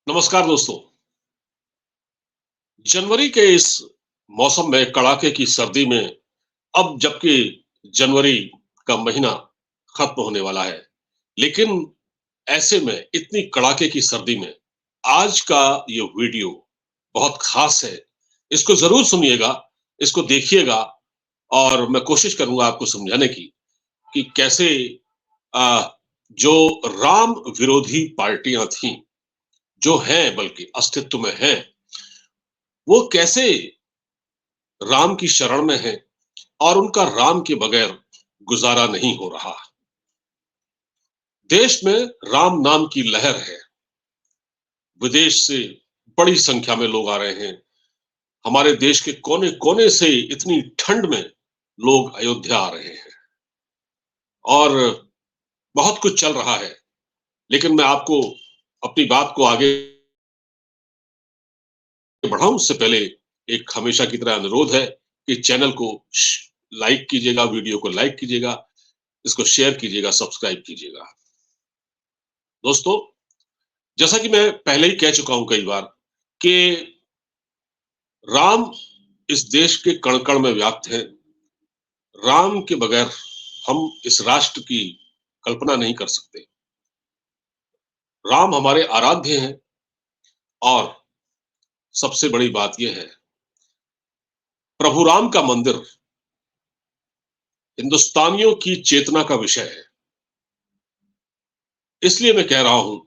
नमस्कार दोस्तों। जनवरी के इस मौसम में कड़ाके की सर्दी में अब जबकि जनवरी का महीना खत्म होने वाला है, लेकिन ऐसे में इतनी कड़ाके की सर्दी में आज का ये वीडियो बहुत खास है। इसको ज़रूर सुनिएगा, इसको देखिएगा और मैं कोशिश करूँगा आपको समझाने की कि कैसे अ, जो राम विरोधी पार्टियाँ थीं, जो हैं बल्कि अस्तित्व में हैं, वो कैसे राम की शरण में हैं और उनका राम के बगैर गुजारा नहीं हो रहा। देश में राम नाम की लहर है। विदेश से बड़ी संख्या में लोग आ रहे हैं। हमारे देश के कोने-कोने से इतनी ठंड में लोग अयोध्या आ रहे हैं और बहुत कुछ चल रहा है। लेकिन मैं आपको अपनी बात को आगे बढ़ाऊँ उससे पहले एक हमेशा की तरह अनुरोध है कि चैनल को लाइक कीजिएगा, वीडियो को लाइक कीजिएगा, इसको शेयर कीजिएगा, सब्सक्राइब कीजिएगा। दोस्तों, जैसा कि मैं पहले ही कह चुका हूं कई बार कि राम इस देश के कण-कण में व्याप्त हैं। राम के बगैर हम इस राष्ट्र की कल्पना नहीं कर सकते। राम हमारे आराध्य हैं और सबसे बड़ी बात यह है, प्रभु राम का मंदिर हिंदुस्तानियों की चेतना का विषय है। इसलिए मैं कह रहा हूं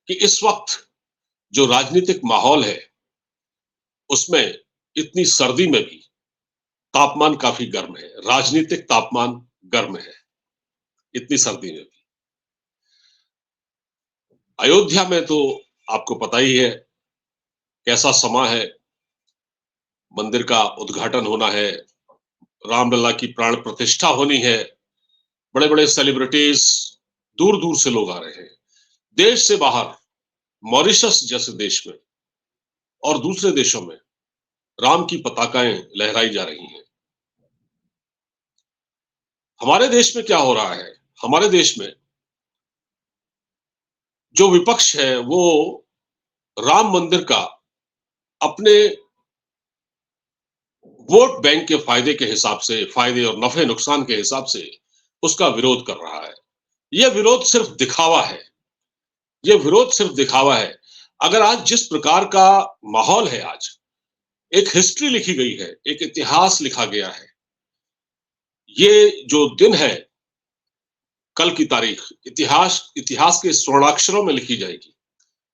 कि इस वक्त जो राजनीतिक माहौल है, उसमें इतनी सर्दी में भी तापमान काफी गर्म है। राजनीतिक तापमान गर्म है, इतनी सर्दी में भी। अयोध्या में तो आपको पता ही है कैसा समा है। मंदिर का उद्घाटन होना है, रामलला की प्राण प्रतिष्ठा होनी है, बड़े-बड़े सेलिब्रिटीज दूर-दूर से लोग आ रहे हैं। देश से बाहर मॉरिशस जैसे देश में और दूसरे देशों में राम की पताकाएं लहराई जा रही हैं। हमारे देश में क्या हो रहा है? हमारे देश में जो विपक्ष है वो राम मंदिर का अपने वोट बैंक के फायदे के हिसाब से, फायदे और नफे नुकसान के हिसाब से उसका विरोध कर रहा है। यह विरोध सिर्फ दिखावा है। यह विरोध सिर्फ दिखावा है। अगर आज जिस प्रकार का माहौल है आज, एक हिस्ट्री लिखी गई है, एक इतिहास लिखा गया है। ये जो दिन है, कल की तारीख इतिहास इतिहास के स्वर्णाक्षरों में लिखी जाएगी।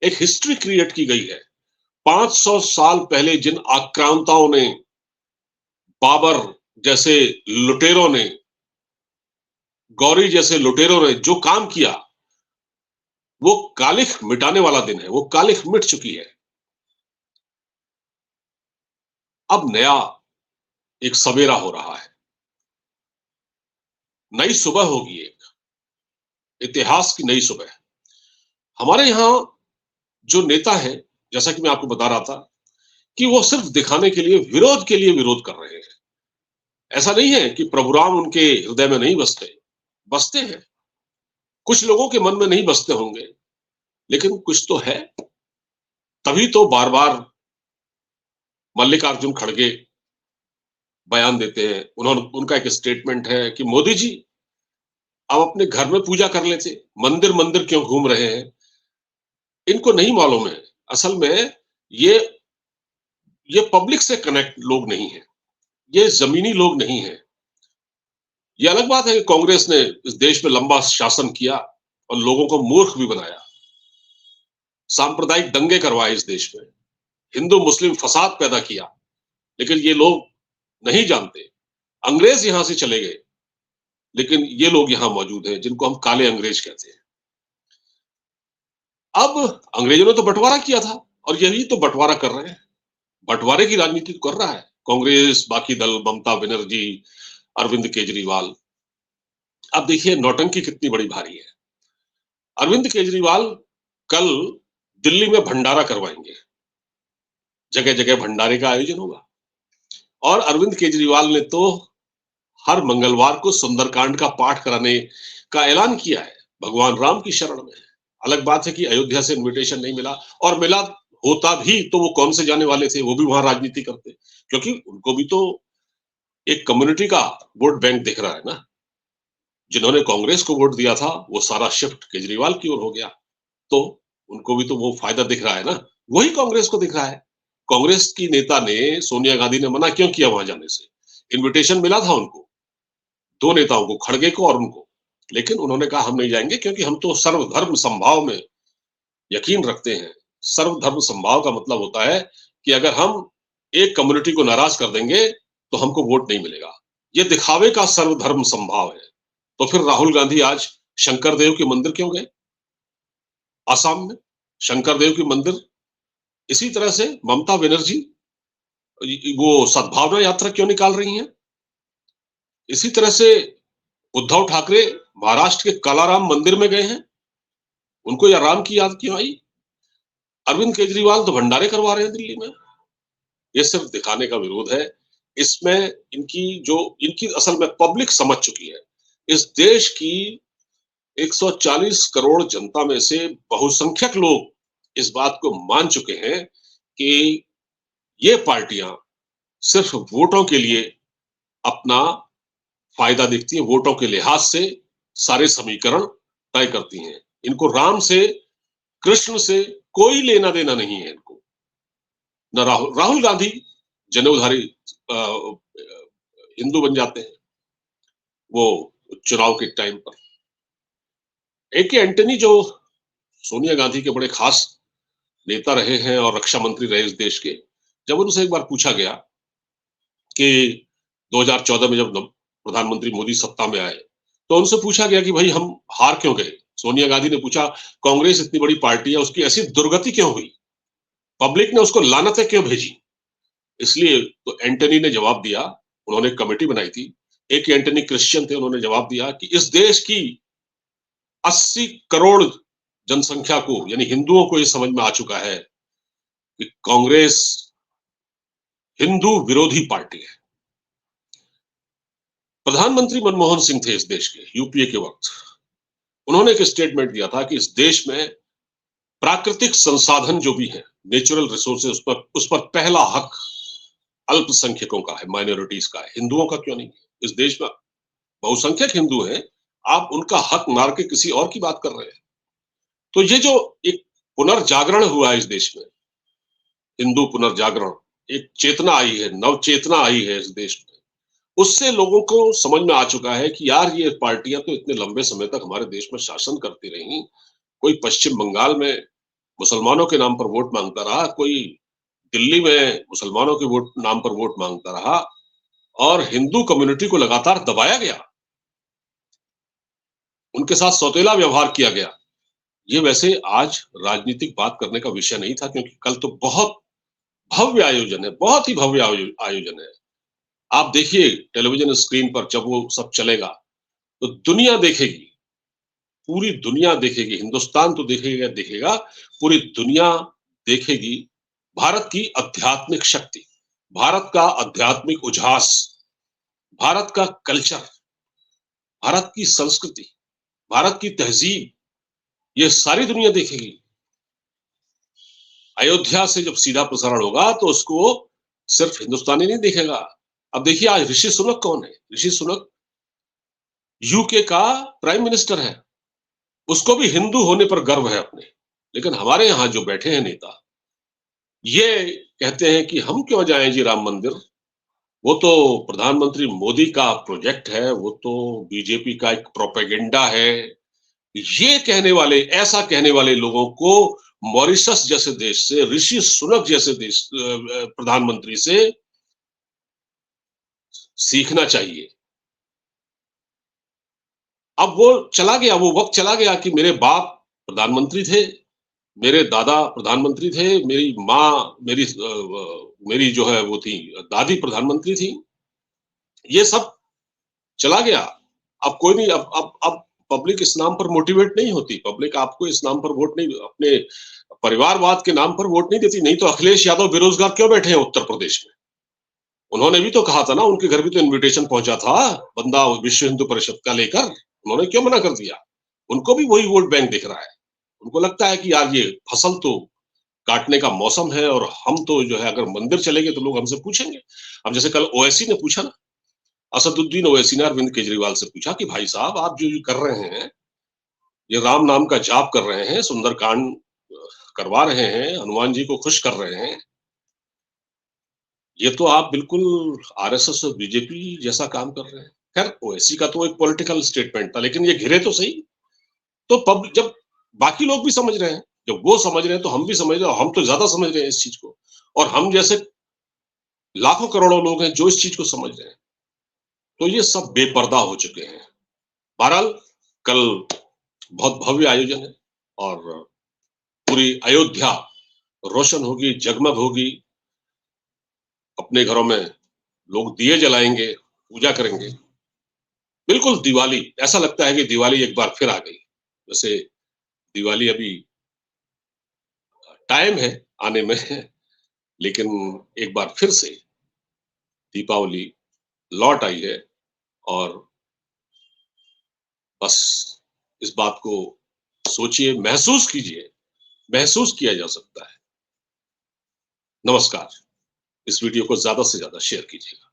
एक हिस्ट्री क्रिएट की गई है। 500 साल पहले जिन आक्रांताओं ने, बाबर जैसे लुटेरों ने, गौरी जैसे लुटेरों ने जो काम किया, वो कालिख मिटाने वाला दिन है। वो कालिख मिट चुकी है। अब नया एक सवेरा हो रहा है। नई सुबह होगी, एक इतिहास की नई सुबह। हमारे यहां जो नेता हैं, जैसा कि मैं आपको बता रहा था कि वो सिर्फ दिखाने के लिए, विरोध के लिए विरोध कर रहे हैं। ऐसा नहीं है कि प्रभु राम उनके हृदय में नहीं बसते, बसते हैं। कुछ लोगों के मन में नहीं बसते होंगे, लेकिन कुछ तो है। तभी तो बार बार मल्लिकार्जुन खड़गे बयान देते हैं। उन्होंने, उनका एक स्टेटमेंट है कि मोदी जी आप अपने घर में पूजा कर लेते, मंदिर मंदिर क्यों घूम रहे हैं। इनको नहीं मालूम है असल में ये ये पब्लिक से कनेक्ट लोग नहीं है, ये जमीनी लोग नहीं है। ये अलग बात है कि कांग्रेस ने इस देश में लंबा शासन किया और लोगों को मूर्ख भी बनाया, सांप्रदायिक दंगे करवाए इस देश में, हिंदू मुस्लिम फसाद पैदा किया। लेकिन ये लोग नहीं जानते, अंग्रेज यहां से चले गए, लेकिन ये लोग यहां मौजूद हैं जिनको हम काले अंग्रेज कहते हैं। अब अंग्रेजों ने तो बंटवारा किया था और यही तो बंटवारा कर रहे हैं। बंटवारे की राजनीति तो कर रहा है कांग्रेस, बाकी दल, ममता बनर्जी, अरविंद केजरीवाल। अब देखिए नौटंकी कितनी बड़ी भारी है। अरविंद केजरीवाल कल दिल्ली में भंडारा करवाएंगे, जगह जगह भंडारे का आयोजन होगा। और अरविंद केजरीवाल ने तो हर मंगलवार को सुंदरकांड का पाठ कराने का ऐलान किया है, भगवान राम की शरण में। अलग बात है कि अयोध्या से इन्विटेशन नहीं मिला, और मिला होता भी तो वो कौन से जाने वाले थे, वो भी वहां राजनीति करते, क्योंकि उनको भी तो एक कम्युनिटी का वोट बैंक दिख रहा है ना। जिन्होंने कांग्रेस को वोट दिया था वो सारा शिफ्ट केजरीवाल की ओर हो गया, तो उनको भी तो वो फायदा दिख रहा है ना, वही कांग्रेस को दिख रहा है। कांग्रेस की नेता ने, सोनिया गांधी ने मना क्यों किया वहां जाने से? इनविटेशन मिला था उनको, दो नेताओं को, खड़गे को और उनको, लेकिन उन्होंने कहा हम नहीं जाएंगे, क्योंकि हम तो सर्वधर्म समभाव में यकीन रखते हैं। सर्वधर्म समभाव का मतलब होता है कि अगर हम एक कम्युनिटी को नाराज कर देंगे तो हमको वोट नहीं मिलेगा। ये दिखावे का सर्वधर्म समभाव है। तो फिर राहुल गांधी आज शंकर देव के मंदिर क्यों गए आसाम में? शंकर देव की मंदिर। इसी तरह से ममता बनर्जी वो सद्भावना यात्रा क्यों निकाल रही हैं? इसी तरह से उद्धव ठाकरे महाराष्ट्र के कालाराम मंदिर में गए हैं, उनको या राम की याद क्यों आई? अरविंद केजरीवाल तो भंडारे करवा रहे हैं दिल्ली में। ये सिर्फ दिखाने का विरोध है। इसमें इनकी असल में पब्लिक समझ चुकी है। इस देश की 140 करोड़ जनता में से बहुसंख्यक लोग इस बात को मान चुके हैं कि ये पार्टियां सिर्फ वोटों के लिए अपना फायदा देखती हैं, वोटों के लिहाज से सारे समीकरण तय करती हैं। इनको राम से, कृष्ण से कोई लेना देना नहीं है इनको। न राहुल गांधी जनेऊधारी हिंदू बन जाते हैं वो चुनाव के टाइम पर। ए.के. एंटनी जो सोनिया गांधी के बड़े खास नेता रहे हैं और रक्षा मंत्री रहे इस देश के, जब उनसे एक बार पूछा गया कि 2014 में जब प्रधानमंत्री मोदी सत्ता में आए, तो उनसे पूछा गया कि भाई हम हार क्यों गए? सोनिया गांधी ने पूछा, कांग्रेस इतनी बड़ी पार्टी है, उसकी ऐसी दुर्गति क्यों हुई? पब्लिक ने उसको लानतें क्यों भेजी? इसलिए तो एंटनी ने जवाब दिया, उन्होंने कमेटी बनाई थी, एक एंटनी क्रिश्चियन थे, उन्होंने जवाब दिया कि इस देश की 80 करोड़ जनसंख्या को, यानी हिंदुओं को, ये समझ में आ चुका है कि कांग्रेस हिंदू विरोधी पार्टी है। प्रधानमंत्री मनमोहन सिंह थे इस देश के, यूपीए के वक्त। उन्होंने एक स्टेटमेंट दिया था कि इस देश में प्राकृतिक संसाधन जो भी है, नेचुरल रिसोर्सेज, उस पर पहला हक अल्पसंख्यकों का है, माइनॉरिटीज का है, हिंदुओं का क्यों नहीं? इस देश में बहुसंख्यक हिंदू हैं, आप उनका हक मार के किसी और की बात कर रहे हैं। तो ये जो एक पुनर्जागरण हुआ है इस देश में, हिंदू पुनर्जागरण, एक चेतना आई है, नव चेतना आई है इस देश में, उससे लोगों को समझ में आ चुका है कि यार ये पार्टियां तो इतने लंबे समय तक हमारे देश में शासन करती रही। कोई पश्चिम बंगाल में मुसलमानों के नाम पर वोट मांगता रहा, कोई दिल्ली में मुसलमानों के वोट नाम पर वोट मांगता रहा, और हिंदू कम्युनिटी को लगातार दबाया गया, उनके साथ सौतेला व्यवहार किया गया। ये वैसे आज राजनीतिक बात करने का विषय नहीं था, क्योंकि कल तो बहुत भव्य आयोजन है, बहुत ही भव्य आयोजन है। आप देखिए टेलीविजन स्क्रीन पर जब वो सब चलेगा तो दुनिया देखेगी, पूरी दुनिया देखेगी, हिंदुस्तान तो देखेगा देखेगा, पूरी दुनिया देखेगी भारत की आध्यात्मिक शक्ति, भारत का आध्यात्मिक उजास, भारत का कल्चर, भारत की संस्कृति, भारत की तहजीब, ये सारी दुनिया देखेगी। अयोध्या से जब सीधा प्रसारण होगा तो उसको सिर्फ हिंदुस्तानी नहीं देखेगा। अब देखिए आज ऋषि सुनक कौन है? ऋषि सुनक यूके का प्राइम मिनिस्टर है, उसको भी हिंदू होने पर गर्व है अपने। लेकिन हमारे यहाँ जो बैठे हैं नेता, ये कहते हैं कि हम क्यों जाएं जी राम मंदिर, वो तो प्रधानमंत्री मोदी का प्रोजेक्ट है, वो तो बीजेपी का एक प्रोपेगेंडा है। ये कहने वाले, ऐसा कहने वाले लोगों को मॉरिशस जैसे देश से, ऋषि सुनक जैसे देश प्रधानमंत्री से सीखना चाहिए। अब वो चला गया, वो वक्त चला गया कि मेरे बाप प्रधानमंत्री थे, मेरे दादा प्रधानमंत्री थे, मेरी माँ, मेरी जो है वो थी दादी प्रधानमंत्री थी। ये सब चला गया। अब कोई नहीं, अब पब्लिक इस नाम पर मोटिवेट नहीं होती, पब्लिक आपको इस नाम पर वोट नहीं, अपने परिवारवाद के नाम पर वोट नहीं देती। नहीं तो अखिलेश यादव बेरोजगार क्यों बैठे हैं उत्तर प्रदेश में? उन्होंने भी तो कहा था ना, उनके घर भी तो इनविटेशन पहुंचा था बंदा विश्व हिंदू परिषद का लेकर, उन्होंने क्यों मना कर दिया? उनको भी वही वोट बैंक दिख रहा है। उनको लगता है कि यार ये फसल तो काटने का मौसम है और हम तो जो है अगर मंदिर चलेंगे तो लोग हमसे पूछेंगे। अब जैसे कल ओवैसी ने पूछा ना, असदुद्दीन ओवैसी ने अरविंद केजरीवाल से पूछा कि भाई साहब आप जो कर रहे हैं, ये राम नाम का जाप कर रहे हैं, सुंदरकांड करवा रहे हैं, हनुमान जी को खुश कर रहे हैं। ये तो आप बिल्कुल आरएसएस और बीजेपी जैसा काम कर रहे हैं। खैर ओवैसी का तो एक पॉलिटिकल स्टेटमेंट था, लेकिन ये घिरे तो सही। तो जब बाकी लोग भी समझ रहे हैं, जब वो समझ रहे हैं तो हम भी समझ रहे हैं और हम तो ज्यादा समझ रहे हैं इस चीज को। और हम जैसे लाखों करोड़ों लोग हैं जो इस चीज को समझ रहे हैं। तो ये सब बेपर्दा हो चुके हैं। बहरहाल कल बहुत भव्य आयोजन है और पूरी अयोध्या रोशन होगी, जगमग होगी। अपने घरों में लोग दिए जलाएंगे, पूजा करेंगे। बिल्कुल दिवाली, ऐसा लगता है कि दिवाली एक बार फिर आ गई। वैसे दिवाली अभी टाइम है आने में, लेकिन एक बार फिर से दीपावली लौट आई है और बस इस बात को सोचिए, महसूस कीजिए, महसूस किया जा सकता है। नमस्कार। इस वीडियो को ज्यादा से ज्यादा शेयर कीजिएगा।